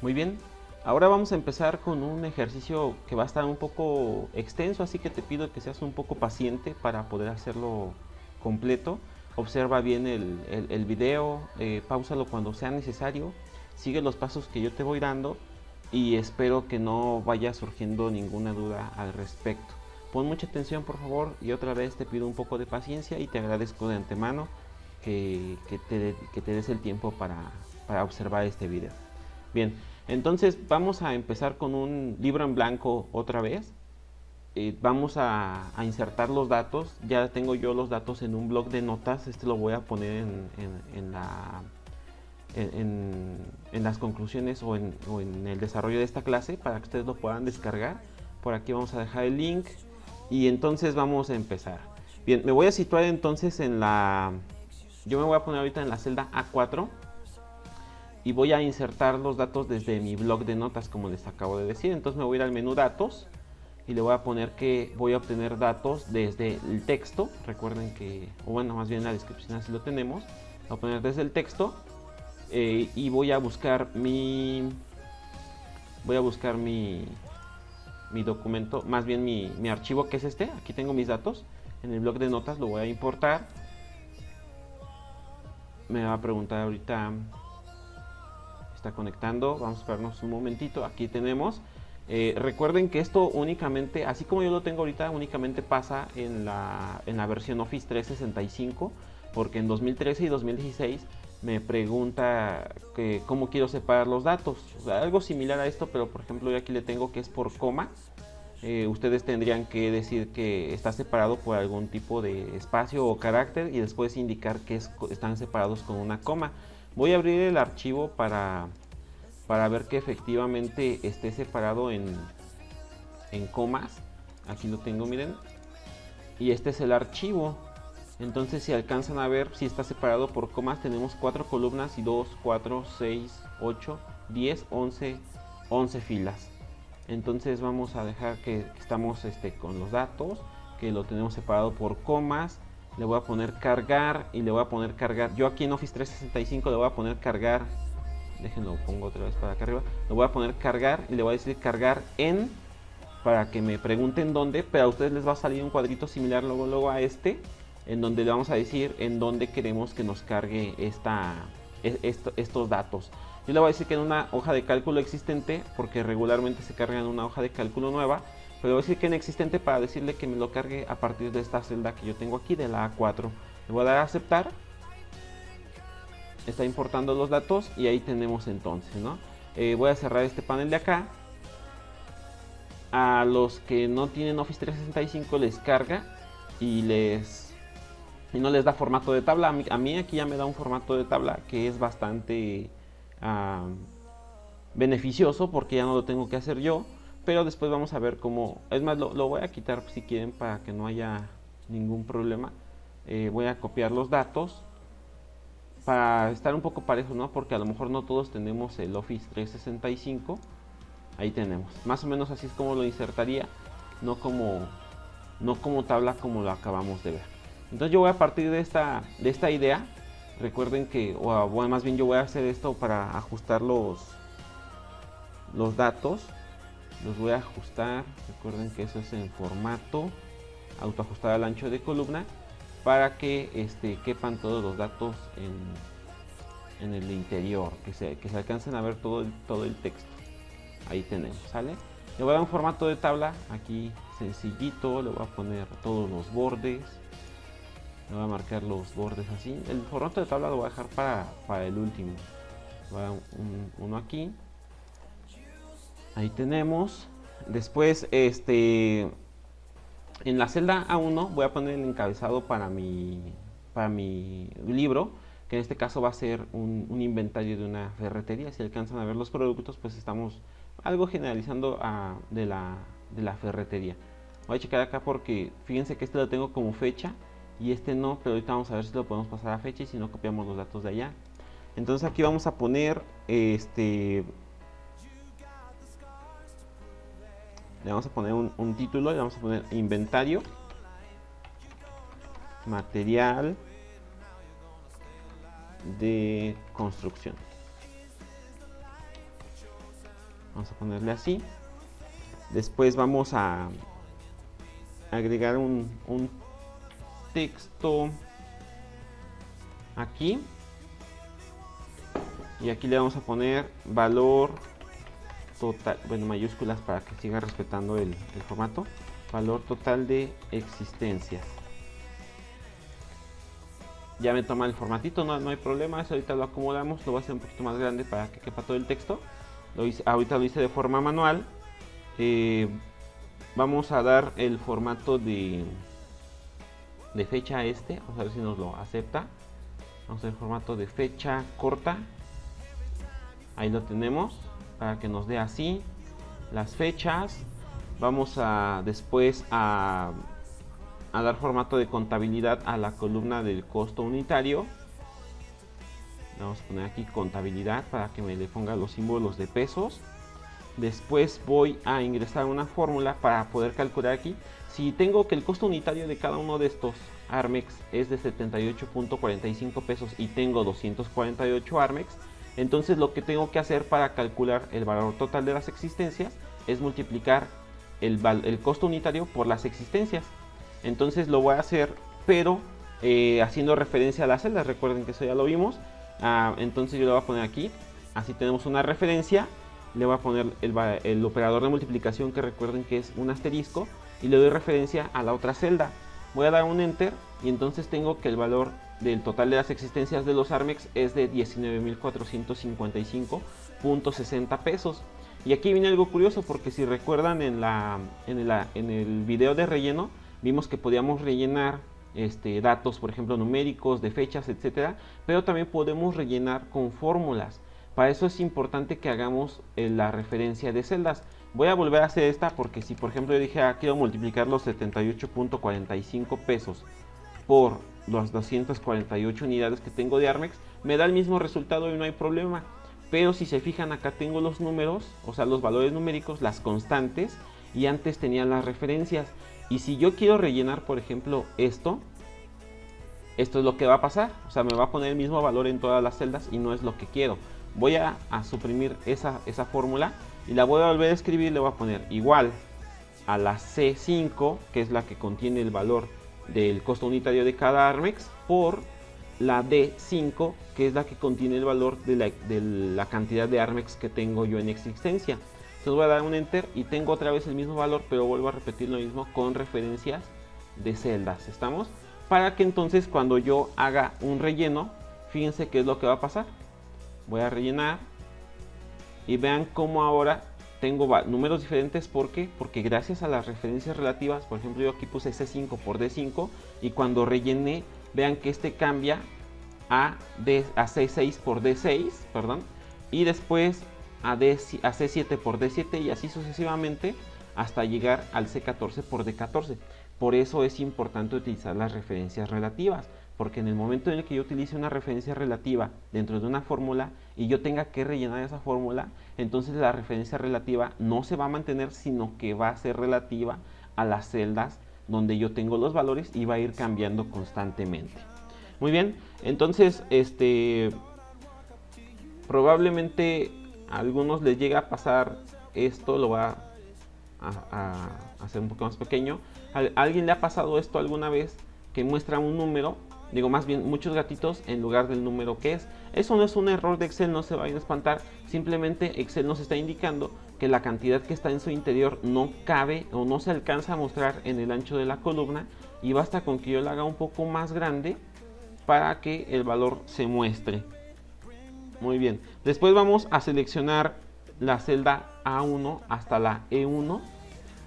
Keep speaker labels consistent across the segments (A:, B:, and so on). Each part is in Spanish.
A: Muy bien, ahora vamos a empezar con un ejercicio que va a estar un poco extenso, así que te pido que seas un poco paciente para poder hacerlo completo. Observa bien el video, páusalo cuando sea necesario, sigue los pasos que yo te voy dando y espero que no vaya surgiendo ninguna duda al respecto. Pon mucha atención por favor y otra vez te pido un poco de paciencia y te agradezco de antemano que te des el tiempo para observar este video. Bien, entonces vamos a empezar con un libro en blanco otra vez. Vamos a insertar los datos. Ya tengo yo los datos en un bloc de notas. Este lo voy a poner en las conclusiones o en el desarrollo de esta clase para que ustedes lo puedan descargar. Por aquí vamos a dejar el link y entonces vamos a empezar. Bien, me voy a situar entonces yo me voy a poner ahorita en la celda A4 y voy a insertar los datos desde mi bloc de notas, como les acabo de decir. Entonces me voy a ir al menú datos y le voy a poner que voy a obtener datos desde el texto. Recuerden que, o bueno, más bien en la descripción así lo tenemos. Voy a poner desde el texto y voy a buscar mi documento, más bien mi archivo, que es este. Aquí tengo mis datos en el bloc de notas, lo voy a importar. Me va a preguntar ahorita, está conectando, vamos a esperarnos un momentito. Aquí tenemos, recuerden que esto únicamente, así como yo lo tengo ahorita, únicamente pasa en la versión Office 365, porque en 2013 y 2016 me pregunta cómo quiero separar los datos. O sea, algo similar a esto, pero por ejemplo yo aquí le tengo que es por coma. Ustedes tendrían que decir que está separado por algún tipo de espacio o carácter y después indicar que están separados con una coma. Voy a abrir el archivo para ver que efectivamente esté separado en comas. Aquí lo tengo, miren. Y este es el archivo. Entonces si alcanzan a ver, si está separado por comas, tenemos 4 columnas y 2, 4, 6, 8, 10, 11 filas. Entonces vamos a dejar que estamos con los datos, que lo tenemos separado por comas. Le voy a poner cargar y le voy a poner cargar. Yo aquí en Office 365 le voy a poner cargar. Déjenlo, pongo otra vez para acá arriba. Le voy a poner cargar y le voy a decir cargar en, para que me pregunten dónde, pero a ustedes les va a salir un cuadrito similar luego a este, en donde le vamos a decir en dónde queremos que nos cargue estos datos. Yo le voy a decir que en una hoja de cálculo existente, porque regularmente se carga en una hoja de cálculo nueva, pero le voy a decir que en existente para decirle que me lo cargue a partir de esta celda que yo tengo aquí, de la A4. Le voy a dar a aceptar. Está importando los datos y ahí tenemos entonces, ¿no? Voy a cerrar este panel de acá. A los que no tienen Office 365 les carga y no les da formato de tabla. A mí aquí ya me da un formato de tabla que es bastante beneficioso porque ya no lo tengo que hacer yo, pero después vamos a ver cómo. Es más, lo voy a quitar si quieren para que no haya ningún problema. Voy a copiar los datos para estar un poco parejo, ¿no? Porque a lo mejor no todos tenemos el Office 365. Ahí tenemos, más o menos así es como lo insertaría, no como tabla como lo acabamos de ver. Entonces yo voy a partir de esta idea. Recuerden que, o bueno, más bien yo voy a hacer esto para ajustar los datos. Los voy a ajustar. Recuerden que eso es en formato, autoajustar al ancho de columna, para que quepan todos los datos en el interior, que se alcancen a ver todo el texto. Ahí tenemos, ¿sale? Le voy a dar un formato de tabla aquí sencillito, le voy a poner todos los bordes, le voy a marcar los bordes así. El formato de tabla lo voy a dejar para el último. Voy a dar uno aquí. Ahí tenemos. Después, en la celda A1 voy a poner el encabezado para mi libro, que en este caso va a ser un inventario de una ferretería. Si alcanzan a ver los productos, pues estamos algo generalizando de la ferretería. Voy a checar acá porque fíjense que este lo tengo como fecha y este no, pero ahorita vamos a ver si lo podemos pasar a fecha y si no copiamos los datos de allá. Entonces aquí vamos a poner le vamos a poner un título, le vamos a poner inventario, material de construcción. Vamos a ponerle así. Después vamos a agregar un texto aquí. Y aquí le vamos a poner valor total, bueno, mayúsculas para que siga respetando el formato. Valor total de existencias. Ya me toma el formatito, no hay problema. Eso ahorita lo acomodamos, lo voy a hacer un poquito más grande para que quepa todo el texto. Ahorita lo hice de forma manual. Vamos a dar el formato de fecha a este. Vamos a ver si nos lo acepta. Vamos a ver el formato de fecha corta. Ahí lo tenemos para que nos dé así las fechas. Vamos a después a dar formato de contabilidad a la columna del costo unitario. Vamos a poner aquí contabilidad para que me le ponga los símbolos de pesos. Después voy a ingresar una fórmula para poder calcular aquí. Si tengo que el costo unitario de cada uno de estos Armex es de 78.45 pesos y tengo 248 Armex, entonces lo que tengo que hacer para calcular el valor total de las existencias es multiplicar el costo unitario por las existencias. Entonces lo voy a hacer, pero haciendo referencia a las celdas. Recuerden que eso ya lo vimos. Entonces yo le voy a poner aquí, así tenemos una referencia. Le voy a poner el operador de multiplicación, que recuerden que es un asterisco, y le doy referencia a la otra celda. Voy a dar un enter y entonces tengo que el valor del total de las existencias de los Armex es de 19.455.60 pesos. Y aquí viene algo curioso, porque si recuerdan en el video de relleno vimos que podíamos rellenar datos, por ejemplo numéricos, de fechas, etcétera, pero también podemos rellenar con fórmulas. Para eso es importante que hagamos la referencia de celdas. Voy a volver a hacer esta, porque si por ejemplo yo dije quiero multiplicar los 78.45 pesos por las 248 unidades que tengo de Armex, me da el mismo resultado y no hay problema. Pero si se fijan, acá tengo los números, o sea los valores numéricos, las constantes, y antes tenía las referencias. Y si yo quiero rellenar, por ejemplo, esto es lo que va a pasar. O sea, me va a poner el mismo valor en todas las celdas y no es lo que quiero. Voy a suprimir esa fórmula y la voy a volver a escribir. Le voy a poner igual a la C5, que es la que contiene el valor del costo unitario de cada Armex, por la D5, que es la que contiene el valor de la cantidad de Armex que tengo yo en existencia. Entonces voy a dar un enter y tengo otra vez el mismo valor, pero vuelvo a repetir lo mismo con referencias de celdas. ¿Estamos? Para que entonces cuando yo haga un relleno, fíjense qué es lo que va a pasar. Voy a rellenar y vean cómo ahora tengo números diferentes. ¿Por qué? Porque gracias a las referencias relativas, por ejemplo yo aquí puse C5 por D5 y cuando rellené, vean que cambia a C6 por D6, perdón, y después a C7 por D7 y así sucesivamente hasta llegar al C14 por D14. Por eso es importante utilizar las referencias relativas, porque en el momento en el que yo utilice una referencia relativa dentro de una fórmula y yo tenga que rellenar esa fórmula, entonces la referencia relativa no se va a mantener, sino que va a ser relativa a las celdas donde yo tengo los valores y va a ir cambiando constantemente. Muy bien, entonces probablemente a algunos les llega a pasar esto. Lo voy a hacer un poco más pequeño. ¿A alguien le ha pasado esto alguna vez, que muestra un número, digo más bien muchos gatitos en lugar del número que es? Eso no es un error de Excel, no se vayan a espantar. Simplemente Excel nos está indicando que la cantidad que está en su interior no cabe o no se alcanza a mostrar en el ancho de la columna, y basta con que yo la haga un poco más grande para que el valor se muestre. Muy bien, después vamos a seleccionar la celda A1 hasta la E1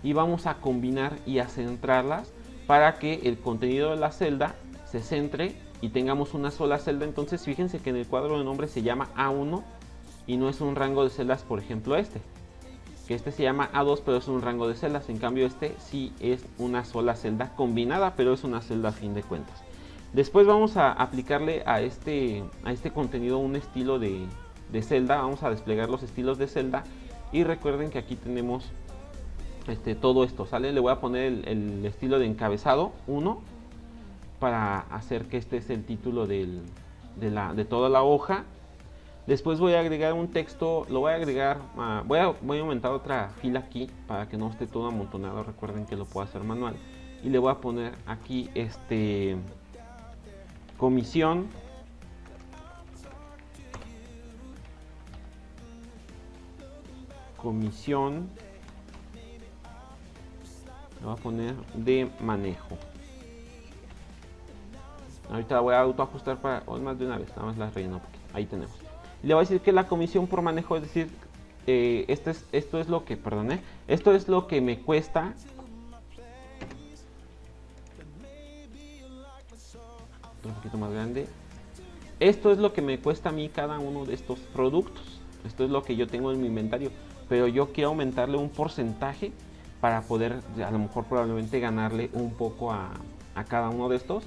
A: y vamos a combinar y a centrarlas para que el contenido de la celda se centre y tengamos una sola celda. Entonces fíjense que en el cuadro de nombre se llama A1 y no es un rango de celdas, por ejemplo que se llama A2, pero es un rango de celdas. En cambio sí es una sola celda combinada, pero es una celda a fin de cuentas. Después vamos a aplicarle a este contenido un estilo de celda. Vamos a desplegar los estilos de celda y recuerden que aquí tenemos todo esto, ¿sale? Le voy a poner el estilo de encabezado 1 para hacer que este es el título de toda la hoja. Después voy a agregar un texto, lo voy a agregar, voy a aumentar otra fila aquí para que no esté todo amontonado. Recuerden que lo puedo hacer manual. Y le voy a poner aquí comisión le voy a poner de manejo. Ahorita la voy a autoajustar para, o más de una vez, nada más la relleno porque ahí tenemos. Y le voy a decir que la comisión por manejo, es decir, esto es lo que, esto es lo que me cuesta. Un poquito más grande. Esto es lo que me cuesta a mí cada uno de estos productos. Esto es lo que yo tengo en mi inventario. Pero yo quiero aumentarle un porcentaje para poder, a lo mejor probablemente ganarle un poco a cada uno de estos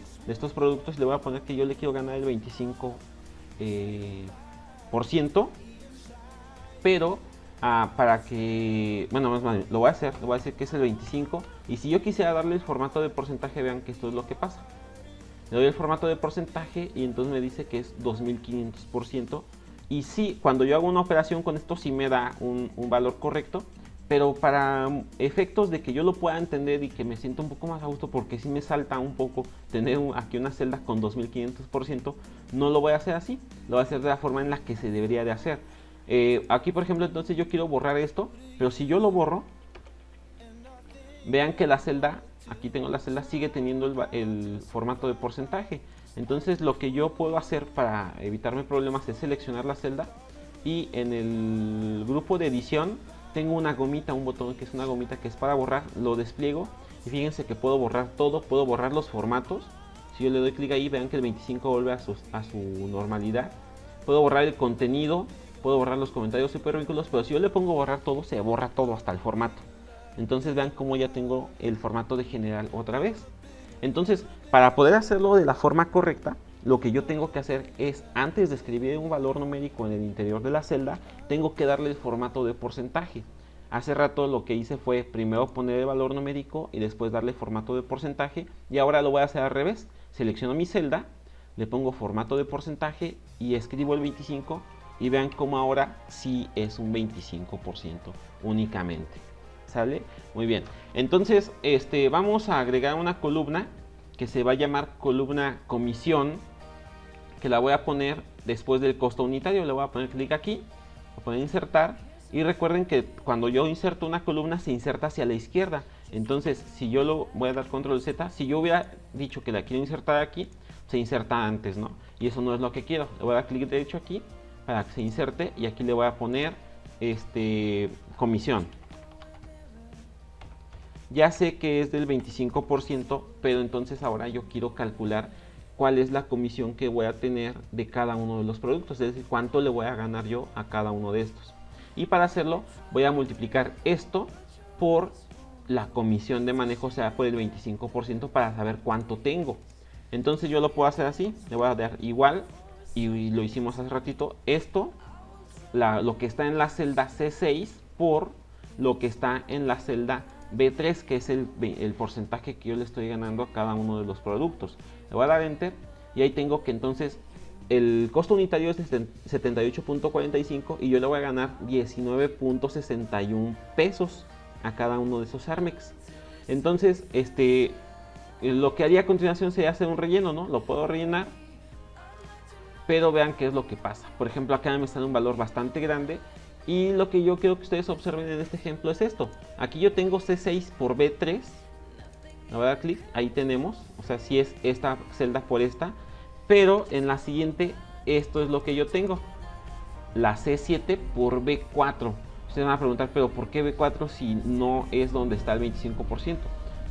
A: productos. Le voy a poner que yo le quiero ganar el 25%. Pero para que, bueno, más bien, lo voy a decir que es el 25%. Y si yo quisiera darle el formato de porcentaje, vean que esto es lo que pasa. Le doy el formato de porcentaje y entonces me dice que es 2500%. Y sí, cuando yo hago una operación con esto sí me da un valor correcto. Pero para efectos de que yo lo pueda entender y que me sienta un poco más a gusto, porque sí me salta un poco tener aquí una celda con 2500%, no lo voy a hacer así. Lo voy a hacer de la forma en la que se debería de hacer. Aquí, por ejemplo, entonces yo quiero borrar esto. Pero si yo lo borro, vean que la celda, aquí tengo la celda, sigue teniendo el formato de porcentaje. Entonces lo que yo puedo hacer para evitarme problemas es seleccionar la celda y en el grupo de edición tengo una gomita, un botón que es una gomita que es para borrar. Lo despliego y fíjense que puedo borrar todo, puedo borrar los formatos. Si yo le doy clic ahí, vean que el 25 vuelve a su normalidad. Puedo borrar el contenido, puedo borrar los comentarios hipervínculos, pero si yo le pongo borrar todo, se borra todo hasta el formato. Entonces vean cómo ya tengo el formato de general otra vez. Entonces, para poder hacerlo de la forma correcta, lo que yo tengo que hacer es, antes de escribir un valor numérico en el interior de la celda, tengo que darle el formato de porcentaje. Hace rato lo que hice fue primero poner el valor numérico y después darle formato de porcentaje, y ahora lo voy a hacer al revés. Selecciono mi celda, le pongo formato de porcentaje y escribo el 25, y vean cómo ahora sí es un 25% únicamente. ¿Sale? Muy bien. Entonces, vamos a agregar una columna que se va a llamar columna comisión, que la voy a poner después del costo unitario. Le voy a poner clic aquí, voy a poner insertar, y recuerden que cuando yo inserto una columna se inserta hacia la izquierda. Entonces, si yo lo voy a dar control Z, si yo hubiera dicho que la quiero insertar aquí, se inserta antes, ¿no? Y eso no es lo que quiero. Le voy a dar clic derecho aquí para que se inserte, y aquí le voy a poner comisión. Ya sé que es del 25%, pero entonces ahora yo quiero calcular cuál es la comisión que voy a tener de cada uno de los productos, es decir, cuánto le voy a ganar yo a cada uno de estos. Y para hacerlo voy a multiplicar esto por la comisión de manejo, o sea, por el 25%, para saber cuánto tengo. Entonces yo lo puedo hacer así, le voy a dar igual, y lo hicimos hace ratito, esto, lo que está en la celda C6 por lo que está en la celda B3, que es el porcentaje que yo le estoy ganando a cada uno de los productos. Le voy a dar enter y ahí tengo que entonces el costo unitario es de 78.45 y yo le voy a ganar 19.61 pesos a cada uno de esos Armex. Entonces, lo que haría a continuación sería hacer un relleno, ¿no? Lo puedo rellenar, pero vean qué es lo que pasa. Por ejemplo, acá me está en un valor bastante grande. Y lo que yo quiero que ustedes observen en este ejemplo es esto. Aquí yo tengo C6 por B3. Le voy a dar clic, ahí tenemos. O sea, si es esta celda por esta. Pero en la siguiente, esto es lo que yo tengo. La C7 por B4. Ustedes van a preguntar, pero ¿por qué B4 si no es donde está el 25%?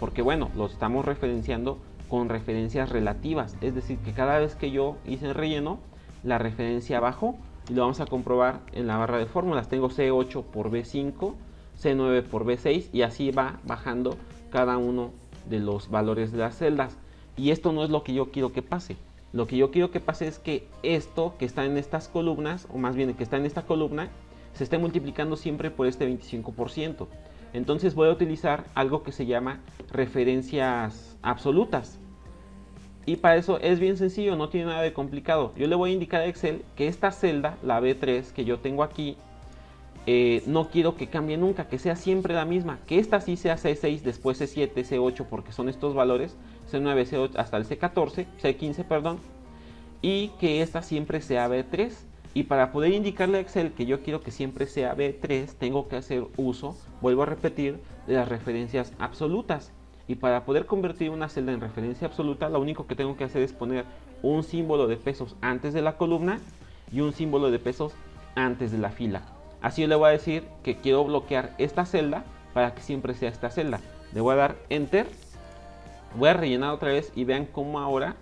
A: Porque bueno, lo estamos referenciando con referencias relativas. Es decir, que cada vez que yo hice el relleno, la referencia bajó. Y lo vamos a comprobar en la barra de fórmulas. Tengo C8 por B5, C9 por B6 y así va bajando cada uno de los valores de las celdas. Y esto no es lo que yo quiero que pase. Lo que yo quiero que pase es que esto que está en estas columnas, o más bien que está en esta columna, se esté multiplicando siempre por este 25%. Entonces voy a utilizar algo que se llama referencias absolutas. Y para eso es bien sencillo, no tiene nada de complicado. Yo le voy a indicar a Excel que esta celda, la B3 que yo tengo aquí, no quiero que cambie nunca, que sea siempre la misma. Que esta sí sea C6, después C7, C8, porque son estos valores, C9, C8 hasta el C14, C15, perdón. Y que esta siempre sea B3. Y para poder indicarle a Excel que yo quiero que siempre sea B3, tengo que hacer uso, vuelvo a repetir, de las referencias absolutas. Y para poder convertir una celda en referencia absoluta, lo único que tengo que hacer es poner un símbolo de pesos antes de la columna y un símbolo de pesos antes de la fila. Así yo le voy a decir que quiero bloquear esta celda para que siempre sea esta celda. Le voy a dar Enter, voy a rellenar otra vez y vean cómo ahora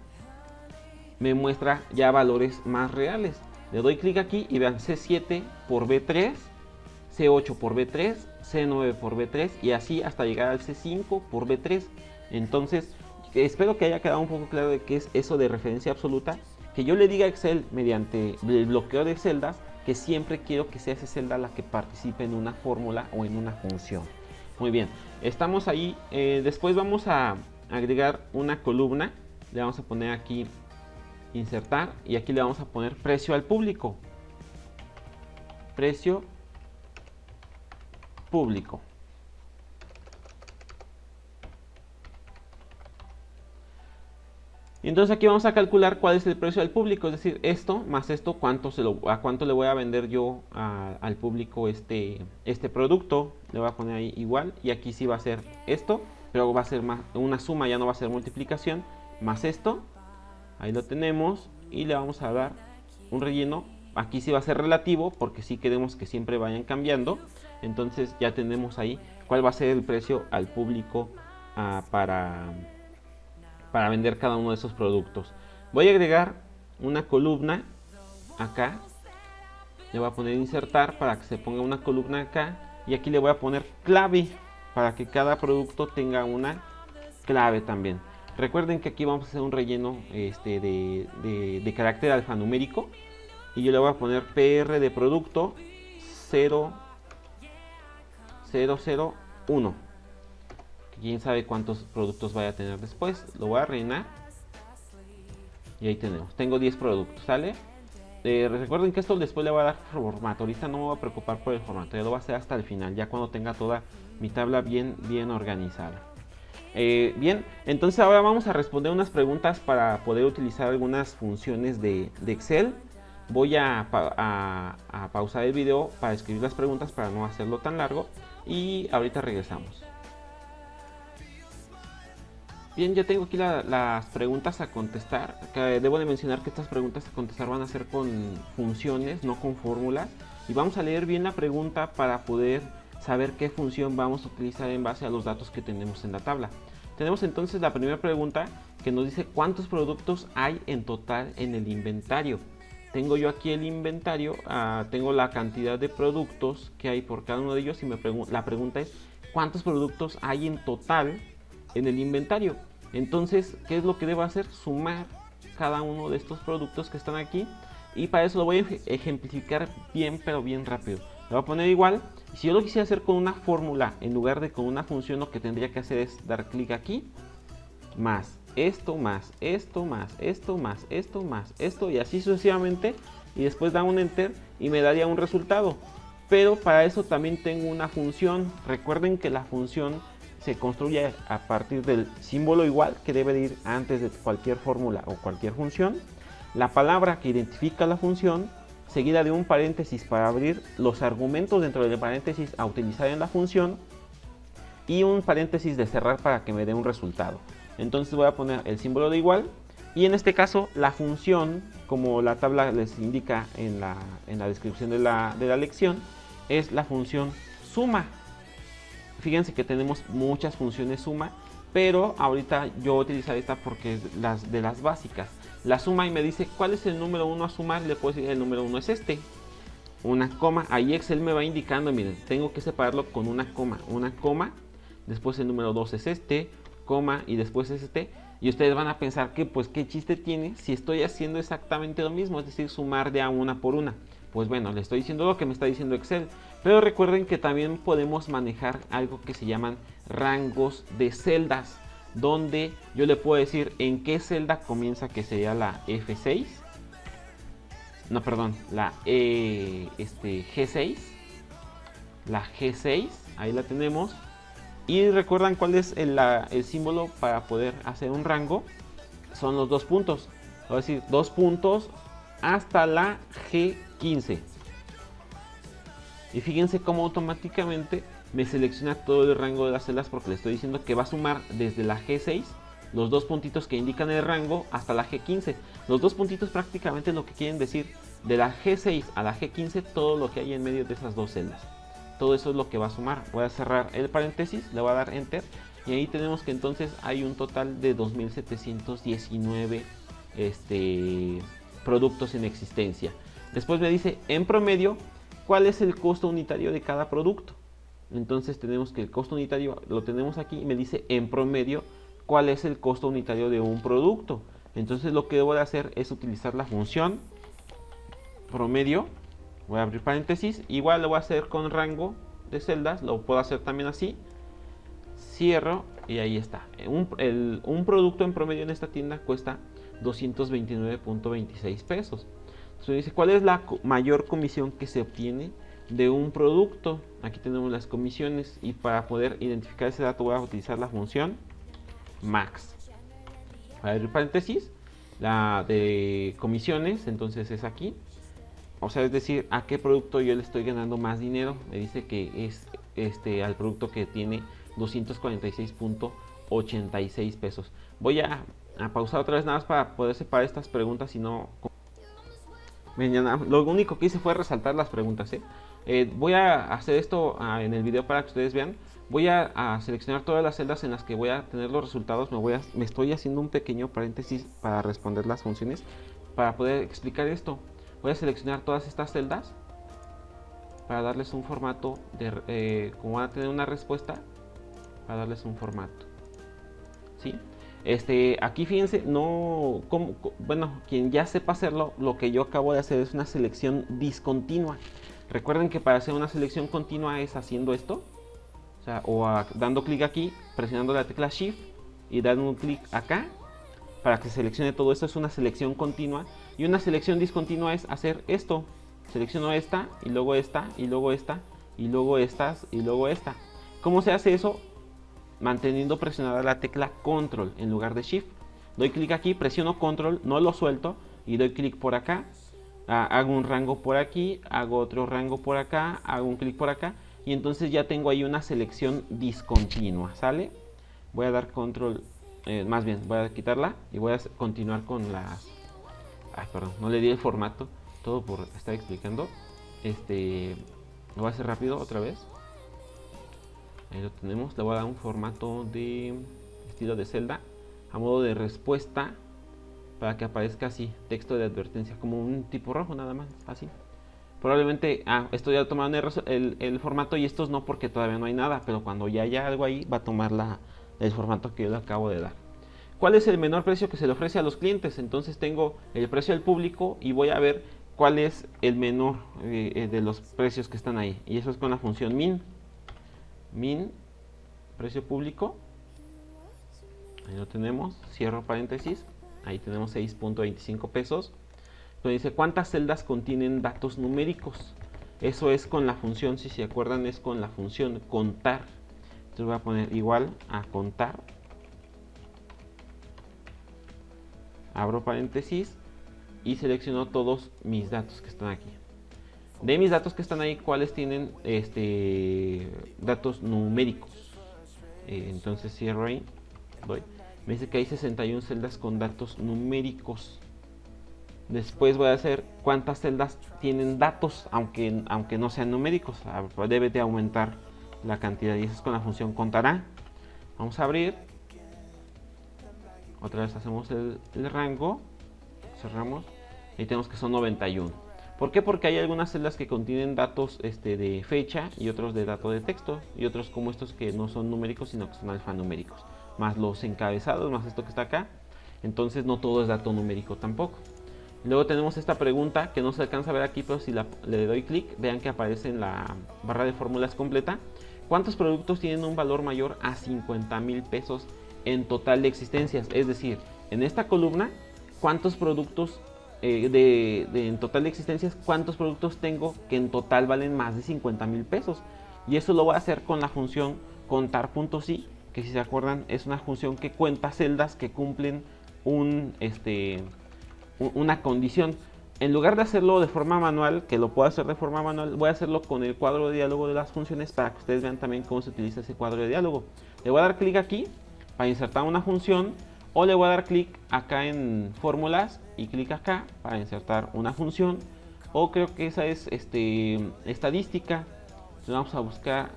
A: me muestra ya valores más reales. Le doy clic aquí y vean C7 por B3, C8 por B3, C9 por B3 y así hasta llegar al C5 por B3. Entonces, espero que haya quedado un poco claro de qué es eso de referencia absoluta. Que yo le diga a Excel mediante el bloqueo de celdas que siempre quiero que sea esa celda la que participe en una fórmula o en una función. Muy bien, estamos ahí. Después vamos a agregar una columna. Le vamos a poner aquí insertar y aquí le vamos a poner precio al público. Precio público. Entonces aquí vamos a calcular cuál es el precio al público, es decir, esto más esto, a cuánto le voy a vender yo al público este producto. Le voy a poner ahí igual y aquí sí va a ser esto, pero va a ser más una suma, ya no va a ser multiplicación, más esto. Ahí lo tenemos y le vamos a dar un relleno. Aquí sí va a ser relativo porque sí queremos que siempre vayan cambiando. Entonces ya tenemos ahí cuál va a ser el precio al público para vender cada uno de esos productos. Voy a agregar una columna acá. Le voy a poner insertar para que se ponga una columna acá. Y aquí le voy a poner clave para que cada producto tenga una clave también. Recuerden que aquí vamos a hacer un relleno de carácter alfanumérico. Y yo le voy a poner PR de producto 0001. Quién sabe cuántos productos vaya a tener después. Lo voy a rellenar. Y ahí tenemos. Tengo 10 productos, ¿sale? Recuerden que esto después le voy a dar formato. Ahorita no me voy a preocupar por el formato. Ya lo voy a hacer hasta el final. Ya cuando tenga toda mi tabla bien organizada. Bien, entonces ahora vamos a responder unas preguntas para poder utilizar algunas funciones de Excel. Voy a pausar el video para escribir las preguntas para no hacerlo tan largo. Y ahorita regresamos. Bien, ya tengo aquí las preguntas a contestar. Debo de mencionar que estas preguntas a contestar van a ser con funciones, no con fórmulas. Y vamos a leer bien la pregunta para poder saber qué función vamos a utilizar en base a los datos que tenemos en la tabla. Tenemos entonces la primera pregunta que nos dice cuántos productos hay en total en el inventario. Tengo yo aquí el inventario, tengo la cantidad de productos que hay por cada uno de ellos y la pregunta es cuántos productos hay en total en el inventario. Entonces, ¿qué es lo que debo hacer? Sumar cada uno de estos productos que están aquí y para eso lo voy a ejemplificar bien, pero bien rápido. Le voy a poner igual. Y si yo lo quisiera hacer con una fórmula en lugar de con una función, lo que tendría que hacer es dar clic aquí, más esto, más esto, más esto, más esto, más esto y así sucesivamente, y después da un enter y me daría un resultado. Pero para eso también tengo una función. Recuerden que la función se construye a partir del símbolo igual que debe de ir antes de cualquier fórmula o cualquier función, la palabra que identifica la función, seguida de un paréntesis para abrir los argumentos dentro del paréntesis a utilizar en la función y un paréntesis de cerrar para que me dé un resultado. Entonces voy a poner el símbolo de igual y en este caso la función, como la tabla les indica en la descripción de la lección, es la función suma. Fíjense que tenemos muchas funciones suma, pero ahorita yo voy a utilizar esta porque es de las básicas. La suma y me dice cuál es el número 1 a sumar, le puedo decir el número 1 es este. Una coma, ahí Excel me va indicando, miren, tengo que separarlo con una coma, después el número 2 es este, coma y después es este. Y ustedes van a pensar que pues qué chiste tiene si estoy haciendo exactamente lo mismo, es decir, sumar de a una por una. Pues bueno, le estoy diciendo lo que me está diciendo Excel. Pero recuerden que también podemos manejar algo que se llaman rangos de celdas. donde yo le puedo decir en qué celda comienza, que sería la F6. No, perdón, la G6. La G6, ahí la tenemos. Y recuerdan cuál es el símbolo para poder hacer un rango. Son los 2 puntos. Voy a decir 2 puntos hasta la G15. Y fíjense cómo automáticamente me selecciona todo el rango de las celdas, porque le estoy diciendo que va a sumar desde la G6 los 2 puntitos que indican el rango hasta la G15. Los 2 puntitos prácticamente lo que quieren decir de la G6 a la G15 todo lo que hay en medio de esas 2 celdas. Todo eso es lo que va a sumar. Voy a cerrar el paréntesis, le voy a dar enter y ahí tenemos que entonces hay un total de 2719 productos en existencia. Después me dice en promedio cuál es el costo unitario de cada producto. Entonces tenemos que el costo unitario lo tenemos aquí y me dice en promedio cuál es el costo unitario de un producto. Entonces lo que debo de hacer es utilizar la función promedio. Voy a abrir paréntesis, igual lo voy a hacer con rango de celdas, lo puedo hacer también así. Cierro y ahí está. Un producto en promedio en esta tienda cuesta 229.26 pesos. Entonces dice, ¿cuál es la mayor comisión que se obtiene de un producto? Aquí tenemos las comisiones y para poder identificar ese dato voy a utilizar la función max. Voy a abrir paréntesis, la de comisiones, entonces es aquí. O sea, es decir, a qué producto yo le estoy ganando más dinero. Me dice que es al producto que tiene 246.86 pesos. Voy a pausar otra vez nada más para poder separar estas preguntas, si no... Lo único que hice fue resaltar las preguntas, voy a hacer esto en el video para que ustedes vean. Voy a seleccionar todas las celdas en las que voy a tener los resultados. Me estoy haciendo un pequeño paréntesis para responder las funciones, para poder explicar esto. Voy a seleccionar todas estas celdas para darles un formato como van a tener una respuesta, para darles un formato, ¿sí? Aquí fíjense, bueno, quien ya sepa hacerlo, lo que yo acabo de hacer es una selección discontinua. Recuerden que para hacer una selección continua es haciendo esto, dando clic aquí, presionando la tecla Shift y dando un clic acá para que seleccione todo esto. Es una selección continua. Y una selección discontinua es hacer esto. Selecciono esta y luego esta y luego esta y luego estas y luego esta. ¿Cómo se hace eso? Manteniendo presionada la tecla Control en lugar de Shift. Doy clic aquí, presiono Control, no lo suelto y doy clic por acá. Hago un rango por aquí, hago otro rango por acá, hago un clic por acá y entonces ya tengo ahí una selección discontinua, ¿sale? Voy a dar Control, más bien voy a quitarla y voy a continuar con las... Ay, perdón, no le di el formato, todo por estar explicando. Lo voy a hacer rápido otra vez. Ahí lo tenemos. Le voy a dar un formato de estilo de celda a modo de respuesta para que aparezca así, texto de advertencia, como un tipo rojo nada más, así. Probablemente, esto ya tomaron el formato y estos no, porque todavía no hay nada, pero cuando ya haya algo ahí va a tomar el formato que yo le acabo de dar. ¿Cuál es el menor precio que se le ofrece a los clientes? Entonces tengo el precio al público y voy a ver cuál es el menor de los precios que están ahí. Y eso es con la función min. Min, precio público. Ahí lo tenemos. Cierro paréntesis. Ahí tenemos 6.25 pesos. Entonces dice, ¿cuántas celdas contienen datos numéricos? Eso es con la función, si se acuerdan, es con la función contar. Entonces voy a poner igual a contar. Abro paréntesis y selecciono todos mis datos que están aquí. De mis datos que están ahí, ¿cuáles tienen datos numéricos? Entonces cierro ahí, me dice que hay 61 celdas con datos numéricos. Después voy a hacer cuántas celdas tienen datos, aunque no sean numéricos. Debe de aumentar la cantidad y eso es con la función contará. Vamos a abrir. Otra vez hacemos el rango, cerramos, y tenemos que son 91. ¿Por qué? Porque hay algunas celdas que contienen datos de fecha y otros de dato de texto y otros como estos que no son numéricos sino que son alfanuméricos, más los encabezados, más esto que está acá. Entonces no todo es dato numérico tampoco. Luego tenemos esta pregunta que no se alcanza a ver aquí, pero si le doy clic, vean que aparece en la barra de fórmulas completa. ¿Cuántos productos tienen un valor mayor a 50,000 pesos en total de existencias, es decir, en esta columna, cuántos productos en total de existencias, cuántos productos tengo que en total valen más de 50,000 pesos. Y eso lo voy a hacer con la función contar.si, que si se acuerdan es una función que cuenta celdas que cumplen una condición. En lugar de hacerlo de forma manual, que lo puedo hacer de forma manual, voy a hacerlo con el cuadro de diálogo de las funciones para que ustedes vean también cómo se utiliza ese cuadro de diálogo. Le voy a dar clic aquí para insertar una función, o le voy a dar clic acá en fórmulas y clic acá para insertar una función, o creo que esa es estadística. Entonces vamos a buscar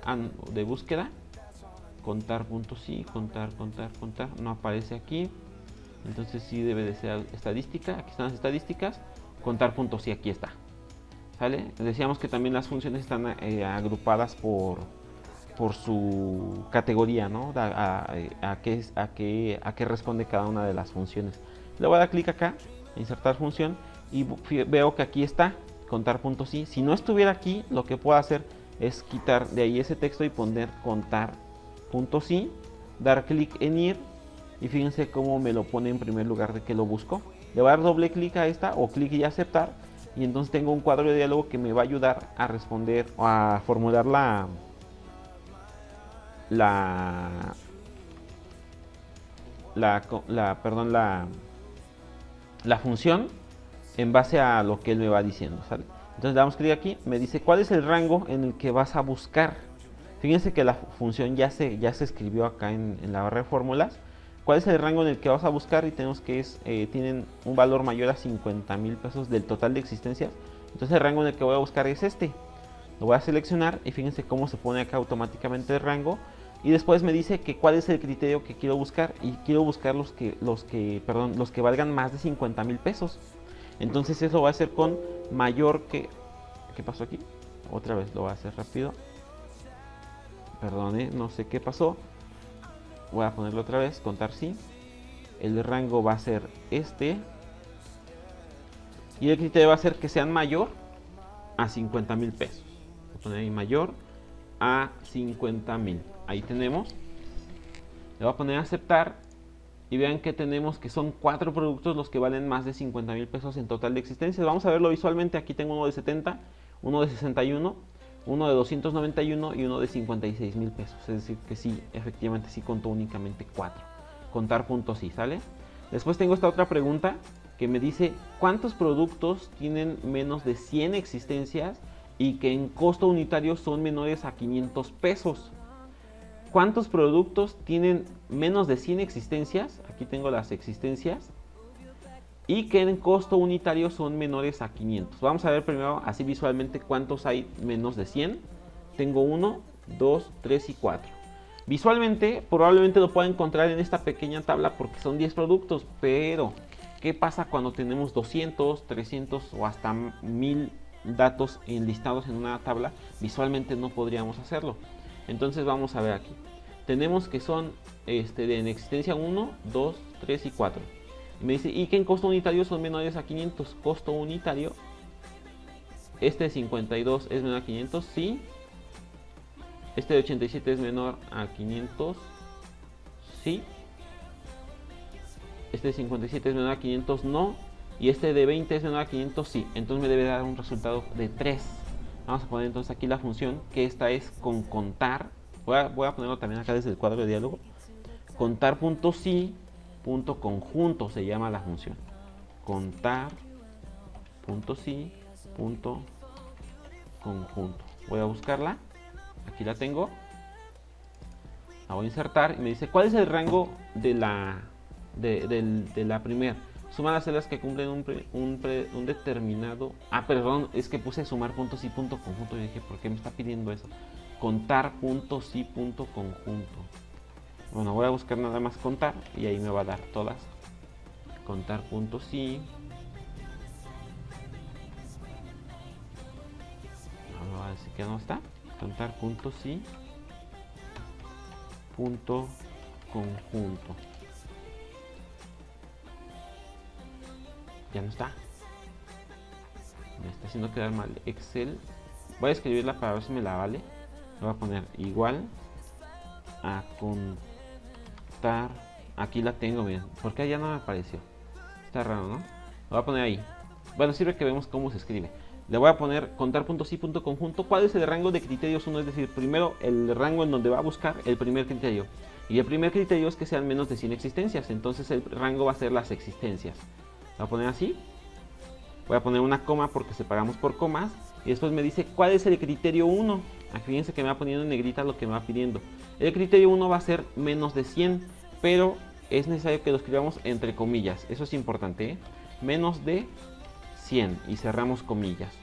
A: de búsqueda contar.si, contar, no aparece aquí, entonces sí debe de ser estadística. Aquí están las estadísticas, contar.si, aquí está, ¿sale? Decíamos que también las funciones están agrupadas por su categoría, ¿no? A qué responde cada una de las funciones. Le voy a dar clic acá, insertar función, y veo que aquí está contar.si. Si no estuviera aquí, lo que puedo hacer es quitar de ahí ese texto y poner contar.si, dar clic en ir, y fíjense cómo me lo pone en primer lugar de que lo busco. Le voy a dar doble clic a esta, o clic y aceptar, y entonces tengo un cuadro de diálogo que me va a ayudar a responder o a formular la función en base a lo que él me va diciendo, ¿sale? Entonces damos clic aquí, me dice cuál es el rango en el que vas a buscar. Fíjense que la función ya se escribió acá en la barra de fórmulas. ¿Cuál es el rango en el que vas a buscar? Y tenemos que tienen un valor mayor a 50,000 pesos del total de existencias. Entonces el rango en el que voy a buscar es este. Lo voy a seleccionar y fíjense cómo se pone acá automáticamente el rango. Y después me dice que cuál es el criterio que quiero buscar, y quiero buscar los que valgan más de 50,000 pesos. Entonces eso lo voy a hacer con mayor que... ¿Qué pasó aquí? Otra vez lo voy a hacer rápido. Perdone, no sé qué pasó. Voy a ponerlo otra vez, contar sí. El rango va a ser este. Y el criterio va a ser que sean mayor a 50,000 pesos. Voy a poner ahí mayor a 50,000. Ahí tenemos. Le voy a poner a aceptar. Y vean que tenemos que son 4 productos los que valen más de 50,000 pesos en total de existencias. Vamos a verlo visualmente. Aquí tengo uno de 70, uno de 61, uno de 291 y uno de 56,000 pesos. Es decir, que sí, efectivamente sí contó únicamente 4. Contar.si, ¿sale? Después tengo esta otra pregunta que me dice ¿cuántos productos tienen menos de 100 existencias y que en costo unitario son menores a 500 pesos? ¿Cuántos productos tienen menos de 100 existencias? Aquí tengo las existencias. Y que en costo unitario son menores a 500. Vamos a ver primero así visualmente cuántos hay menos de 100. Tengo 1, 2, 3 y 4. Visualmente probablemente lo pueda encontrar en esta pequeña tabla porque son 10 productos. Pero, ¿qué pasa cuando tenemos 200, 300 o hasta 1000 datos enlistados en una tabla? Visualmente no podríamos hacerlo. Entonces vamos a ver aquí. Tenemos que son en existencia 1, 2, 3 y 4. Y me dice, y que en costo unitario son menores a 500. Costo unitario. Este de 52 es menor a 500, sí. Este de 87 es menor a 500, sí. Este de 57 es menor a 500, no. Y este de 20 es menor a 500, sí. Entonces me debe dar un resultado de 3. Vamos a poner entonces aquí la función, que esta es con contar. Voy a ponerlo también acá desde el cuadro de diálogo. Contar.si.conjunto se llama la función. Contar.si.conjunto. Voy a buscarla. Aquí la tengo. La voy a insertar y me dice ¿cuál es el rango de la primera? Suma las celdas que cumplen un determinado... Ah, perdón, es que puse sumar.si.conjunto y dije, ¿por qué me está pidiendo eso? Contar.si.conjunto. Bueno, voy a buscar nada más contar y ahí me va a dar todas. Contar.si. Vamos a decir que no está. Contar.si.conjunto. Ya no está. Me está haciendo quedar mal Excel. Voy a escribirla para ver si me la vale. Le voy a poner igual a contar.si.conjunto. Aquí la tengo, miren. ¿Por qué ya no me apareció? Está raro, ¿no? Lo voy a poner ahí. Bueno, sirve que vemos cómo se escribe. Le voy a poner contar.si.conjunto. ¿Cuál es el rango de criterios 1? Es decir, primero el rango en donde va a buscar el primer criterio. Y el primer criterio es que sean menos de 100 existencias. Entonces el rango va a ser las existencias. Lo voy a poner así. Voy a poner una coma porque separamos por comas. Y después me dice cuál es el criterio 1. Aquí fíjense que me va poniendo en negrita lo que me va pidiendo. El criterio 1 va a ser menos de 100. Pero es necesario que lo escribamos entre comillas. Eso es importante, ¿eh? Menos de 100 y cerramos comillas.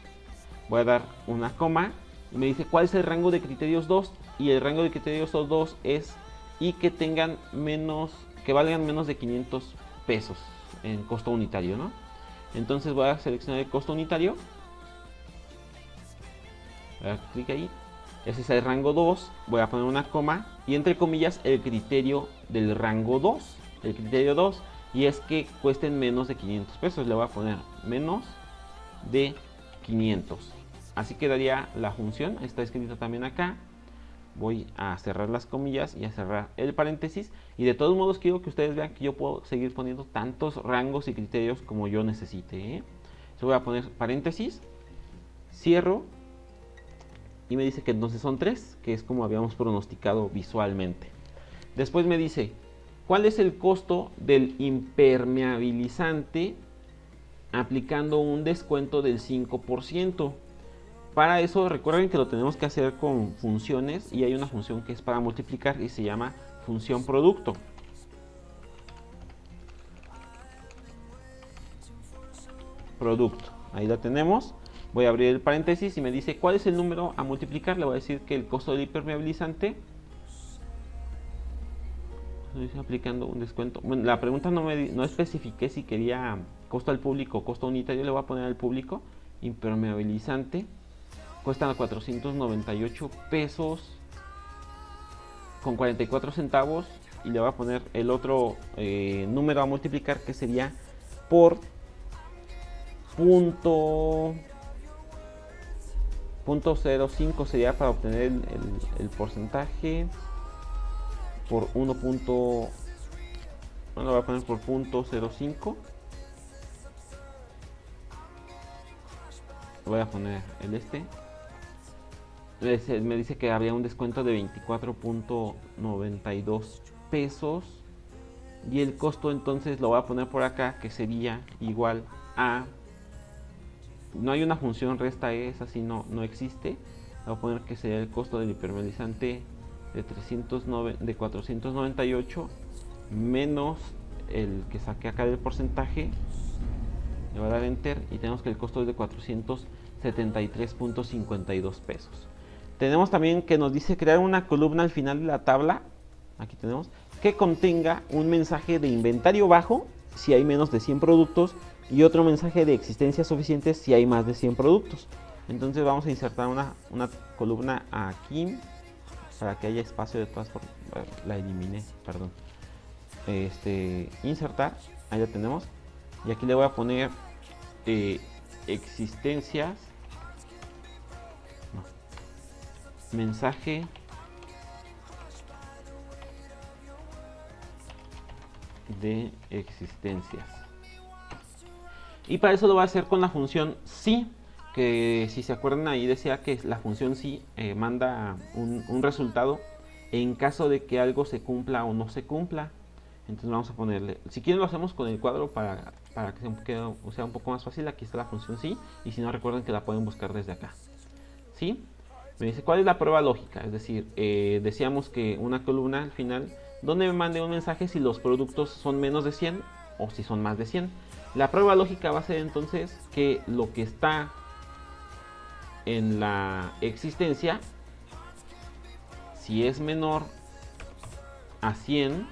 A: Voy a dar una coma y me dice cuál es el rango de criterios 2. Y el rango de criterios 2 es y que tengan menos, que valgan menos de 500 pesos en costo unitario, ¿no? Entonces voy a seleccionar el costo unitario. Voy a dar clic ahí. Ese es el rango 2. Voy a poner una coma y entre comillas el criterio del rango 2. El criterio 2. Y es que cuesten menos de 500 pesos. Le voy a poner menos de 500. Así quedaría la función. Está escrita también acá. Voy a cerrar las comillas y a cerrar el paréntesis. Y de todos modos quiero que ustedes vean que yo puedo seguir poniendo tantos rangos y criterios como yo necesite, ¿eh? Entonces voy a poner paréntesis. Cierro. Y me dice que entonces son 3, que es como habíamos pronosticado visualmente. Después me dice, ¿cuál es el costo del impermeabilizante aplicando un descuento del 5%? Para eso recuerden que lo tenemos que hacer con funciones y hay una función que es para multiplicar y se llama función producto. Producto, ahí la tenemos. Voy a abrir el paréntesis y me dice cuál es el número a multiplicar. Le voy a decir que el costo del impermeabilizante, aplicando un descuento. Bueno, la pregunta no especifiqué si quería costo al público o costo unitario. Le voy a poner al público. Impermeabilizante cuesta 498 pesos con 44 centavos. Y le voy a poner el otro número a multiplicar, que sería por .05 sería para obtener el porcentaje por 1. Bueno, lo voy a poner por .05. Voy a poner el me dice que había un descuento de 24.92 pesos y el costo entonces lo voy a poner por acá, que sería igual a, no hay una función resta, es así, no existe. Voy a poner que sería el costo del impermeabilizante de 498 menos el que saqué acá del porcentaje. Le voy a dar enter y tenemos que el costo es de 473.52 pesos. Tenemos también que nos dice crear una columna al final de la tabla. Aquí tenemos que contenga un mensaje de inventario bajo si hay menos de 100 productos y otro mensaje de existencias suficientes si hay más de 100 productos. Entonces vamos a insertar una columna aquí para que haya espacio de todas formas. La eliminé, perdón. Insertar, ahí la tenemos. Y aquí le voy a poner existencias, mensaje de existencias. Y para eso lo voy a hacer con la función si, que si se acuerdan ahí decía que la función si manda un resultado en caso de que algo se cumpla o no se cumpla. Entonces vamos a ponerle, si quieren lo hacemos con el cuadro para que sea un poco más fácil. Aquí está la función sí, y si no recuerden que la pueden buscar desde acá. ¿Sí? Me dice cuál es la prueba lógica, es decir, decíamos que una columna al final donde me mande un mensaje si los productos son menos de 100 o si son más de 100. La prueba lógica va a ser entonces que lo que está en la existencia, si es menor a 100,